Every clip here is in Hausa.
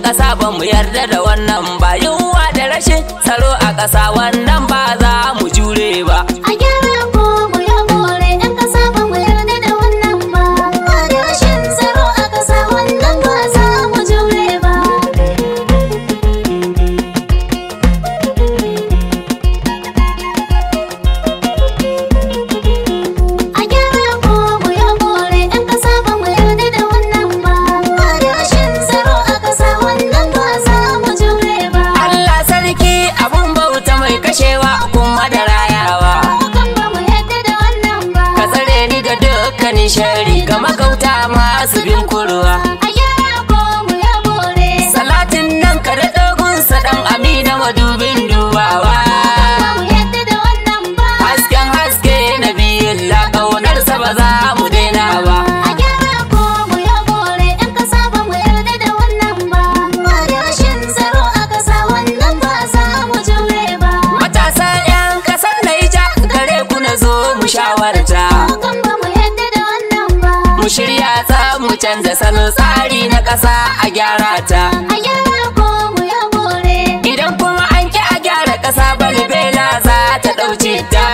ƙasa ba mu yarda da wannan ba, yunwa da rashin tsaro a ƙasa wannan ba za mu jure ba. A gyara ko mu yi more, 'yan ƙasa ba mu yarda da wannan ba, yunwa da rashin tsaro a ƙasa wannan ba za mu jure ba. A gyara ko mu yi more, 'yan ƙasa ba mu yarda da wannan ba, yunwa da rashin tsaro a ƙasa wannan ba za mu jure ba. Allah sarki abun bauta mai kashewa kuma da rayawa. Kan ba mu yarda da wannan ba. Ka tsare ni ga dukkanin shari ga makauta masu bin kurwa. A gyara ko mu yi more. Salatin nan ka da dogunsa ɗan Amina madubin dubawa. Ba mu yarda da wannan ba. Hasken haske na biyilla ƙaunarsa ba za mu daina ba. A gyara ko mu yi more. 'Yan ƙasa ba mu yarda da wannan ba. Ba da rashin tsaro a ƙasa wannan ba za mu jure ba. Matasa 'yan ƙasar Naija gare ku na zo mu shawarta. Kan ba mu yarda da wannan ba. Mu shirya ta mu canza salo tsari na ƙasa a gyara ta. A gyara ko mu yi more. Idan kuma an ki a gyara ƙasa balbela za ta ɗauce ta.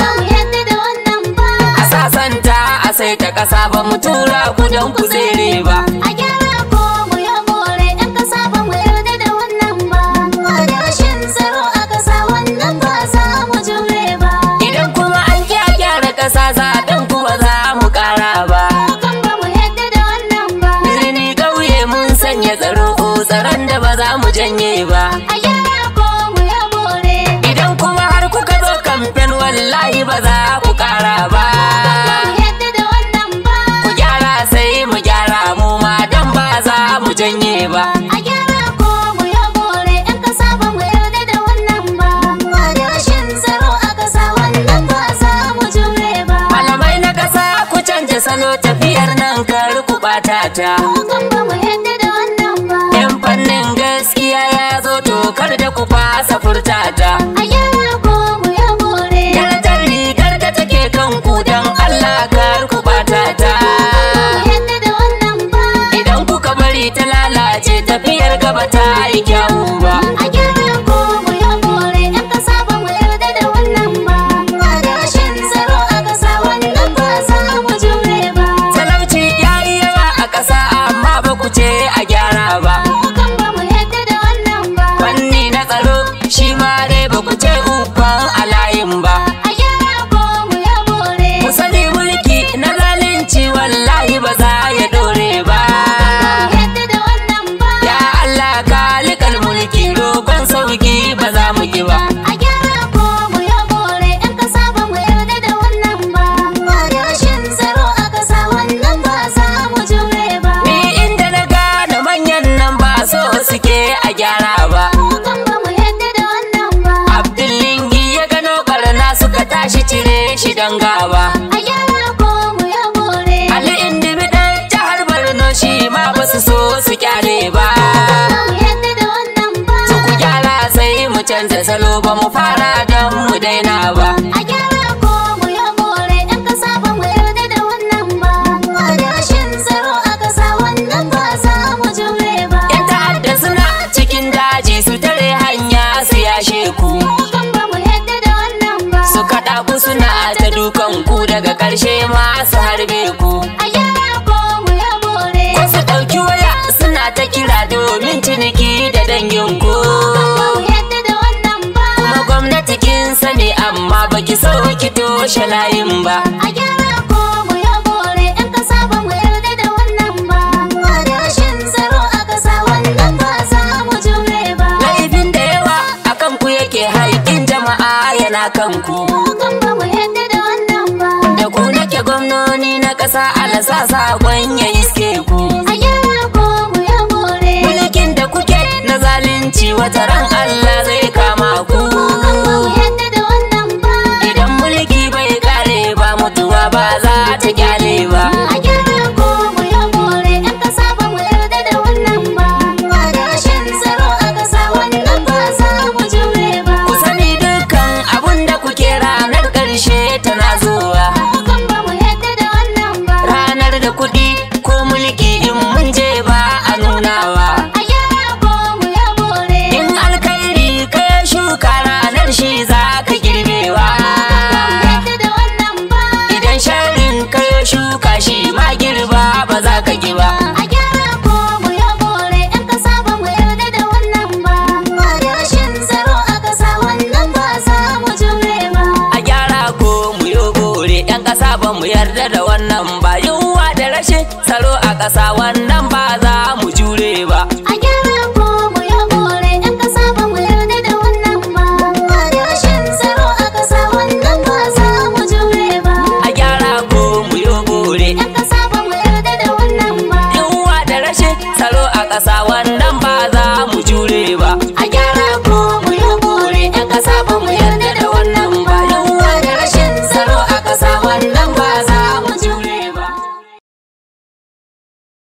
Ba mu yarda da wannan ba. A sasanta a saita ƙasa ba mu tura ku don ku tsere ba. A gyara ko mu yi more. 'Yan ƙasa ba mu yarda da wannan ba. Ba da rashin tsaro a ƙasa wannan ba za mu jure ba. Idan kuma an ki a gyara ƙasa zaɓen ku ba za mu ƙara ba. Kan ba mu yarda da wannan ba. Birni ƙauye mun sanya tsaro tsaron da ba za mu janye ba. A gyara ko mu yi more. Idan kuma har kuka zo kamfen wallahi ba za ku ƙara ba. Ba mu yarda da wannan ba. Ku gyara sai mu gyara mu ma dan ba za mu janye ba. A gyara ko mu yi more. 'Yan ƙasa ba mu yarda da wannan ba. Ba da rashin tsaro a ƙasa wannan ba za mu jure ba. Malamai na ƙasa ku canja salo tafiyar nan kar ku ɓata ta. Kan ba mu yarda da wannan ba. Yan fannin gaskiya ya zo to kar da ku fasa furta ta. A gyara ko mu yi more. Darajar rigar da take kanku don Allah kar ku ɓata ta. Ba mu yarda da wannan ba. Idan kuka bari ta lalace tafiyar gaba ta yi kyawu ba. A gyara ko mu yi more. 'Yan ƙasa ba mu yarda da wannan ba. Ba da rashin tsaro a ƙasa wannan ba za mu jure ba. Talauci ya yi yawa a ƙasa amma ba ku ce a gyara ba. Kan ba mu yarda da wannan ba. Fanni na tsaro shi ma dai ba ku ce uban a layin ba. A gyara ko mu yi more. Ku sani mulki na zalunci wallahi ba za ya dore ba. Ba mu yarda da wannan ba. Ya Allah kalikal mulki roƙon sauki ba za mu ki ba. A gyara ko mu yi more. 'Yan ƙasa ba mu yarda da wannan ba. Ba da rashin tsaro a ƙasa wannan ba za mu jure ba. Ni inda na gane manyan nan ba so suke a gyara ba. Kan ba mu yarda da wannan ba. Abdullingi ya gano ƙarna suka tashi cire shi don gaba. A gyara ko mu yi more. Ali Indimi ɗan jihar Borno shi ma ba su so su kyale ba. Ba mu yarda da wannan ba. Su ku gyara sai mu canza salo ba mu fara don mu daina ba. A gyara ko mu yi more. 'Yan ƙasa ba mu yarda da wannan ba. Ba da rashin tsaro a ƙasa wannan ba za mu jure ba. Yan ta'adda suna cikin daji su tare hanya su yashe ku. Kan ba mu yarda da wannan ba. Su kaɗa ku suna ta dukan ku daga ƙarshe ma su harbe ku. A gyara ko mu yi more. Ko su ɗauki waya suna ta kira domin ciniki da dangin ku. Ba mu yarda da wannan ba. Kuma gwamnati kin sani amma baki so ki toshe layin ba. A gyara ko mu yi more. 'Yan ƙasa ba mu yarda da wannan ba. Ba da rashin tsaro a ƙasa wannan ba za mu jure ba. Laifin da yawa akan ku yake haƙƙin jama'a yana kan ku. Kan ba mu yarda da wannan ba. Da ku nake gwamnoni na ƙasa alasa saƙon ya iske ku. A gyara ko mu yi more. Mulkin da kuke na zalunci wata ran Allah zai kama ku. Kan ba mu yarda da wannan ba. Idan mulki bai kare ba mutuwa ba za ta kyale ba. A gyara ko mu ƙasa wannan ba za mu jure ba. A gyara ko mu yi bore 'yan ƙasa ba mu yarda da wannan ba. Ba da rashin tsaro a ƙasa wannan ba za mu jure ba. A gyara ko mu yi bore 'Yan ƙasa ba mu yarda da wannan ba. yunwa da rashin tsaro a ƙasa wannan ba za